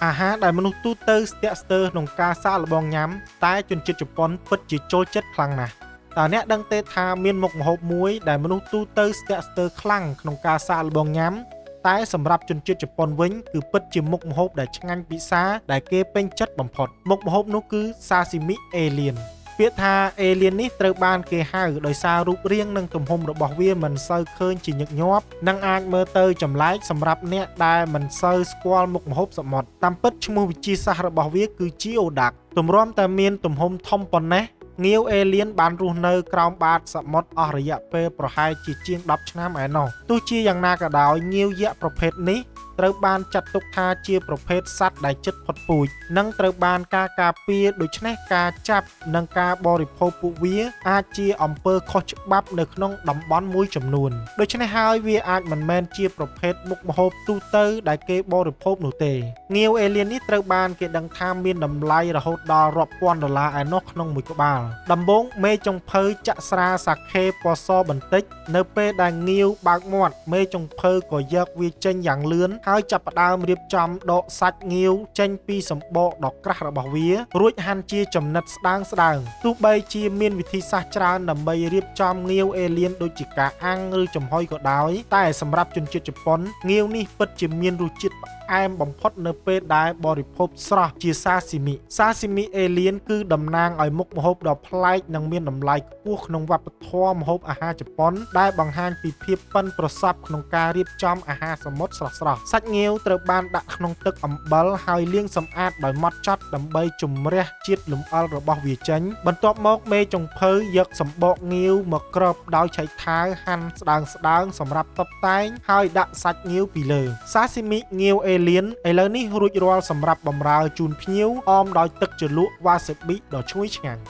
អាហារដែលមនុស្សទូទៅស្ទាក់ស្ទើរក្នុងការសាកល្បងញ៉ាំតែជនជាតិជប៉ុនពិតជាចូលចិត្តខ្លាំងណាស់តើអ្នកដឹងទេថាមានមុខម្ហូបមួយដែលមនុស្សទូទៅស្ទាក់ស្ទើរខ្លាំងក្នុងការសាកល្បងញ៉ាំតែសម្រាប់ជនជាតិជប៉ុនវិញគឺពិតជាមុខម្ហូបដែលឆ្ងាញ់ពិសាដែលគេពេញចិត្តបំផុតមុខម្ហូបនោះគឺសាស៊ីមីអេលៀនពាក្យថាអេលៀននេះត្រូវបានគេហៅដោយសាររូបរាងនិងទំហំរបស់វាមិនសូវឃើញជាញឹកញាប់និងអាចមើលទៅចម្លែកសម្រាប់អ្នកដែលមិនសូវស្គាល់មុខម្ហូបសមុទ្រតាមពិតឈ្មោះវិទ្យាសាស្ត្ររបស់វាគឺជីអូដាកទម្រាំតែមានទំហំធំប៉ុណ្ណេះងាវអេលៀនបានរស់នៅក្រោមបាតសមុទ្រអស់រយៈពេលប្រហែលជាជាង10ឆ្នាំឯណោះទោះជាយ៉ាងណាក៏ដោយងាវយក្សប្រភេទនេះត្រូវបានចាត់ទុកថាជាប្រភេទសត្វដែលជិតផុតពូជនិងត្រូវបានការពារដូច្នេះការចាប់និងការបរិភោគពួកវាអាចជាអំពើខុសច្បាប់នៅក្នុងតំបន់មួយចំនួនដូច្នេះហើយវាអាចមិនមែនជាប្រភេទមុខម្ហូបទូទៅដែលគេបរិភោគនោះទេងាវអេលៀននេះត្រូវបានគេដឹងថាមានតម្លៃរហូតដល់រាប់ពាន់ដុល្លារឯណោះក្នុងមួយក្បាលដំបូងមេចុងភៅចាក់ស្រាសាខេពណ៌សបន្តិចនៅពេលដែលងាវបើកមាត់មេចុងភៅក៏យកវាចេញយ៉ាងលឿនហើយចាប់ផ្ដើមរៀបចំដកសាច់ងាវចេញពីសម្បកដ៏ក្រាស់របស់វារួចហាន់ជាចំណិតស្ដើងទោះបីជាមានវិធីសាស្ត្រច្រើនដើម្បីរៀបចំងាវអេលៀនដូចជាការអាំងឬចំហុយក៏ដោយតែសម្រាប់ជនជាតិជប៉ុនងាវនេះពិតជាមានរសជាតិផ្អែមបំផុតនៅពេលដែលបរិភោគស្រស់ជាសាស៊ីមីអេលៀនគឺតំណាងឲ្យមុខម្ហូបដ៏ប្លែកនិងមានតម្លៃខ្ពស់ក្នុងវប្បធម៌ម្ហូបអាហារជប៉ុនដែលបង្ហាញពីភាពប៉ិនប្រសប់ក្នុងការរៀបចំអាហារសមុទ្រស្រស់សាច់ងាវត្រូវបានដាក់ក្នុងទឹកអំបិលហើយលាងសម្អាតដោយម៉ត់ចត់ដើម្បីជម្រះជាតិលម្អិលរបស់វាចេញបន្ទាប់មកមេចុងភៅយកសម្បកងាវមកគ្របដោយឆៃថាវហាន់ស្ដើងសម្រាប់តុបតែងហើយដាក់សាច់ងាវពីលើសាស៊ីមីងាវអេលៀនឥឡូវនេះរួចរាល់សម្រាប់បម្រើជូនភ្ញៀវអមដោយទឹកជ្រលក់វ៉ាសាប៊ីដ៏ឈ្ងុយឆ្ងាញ់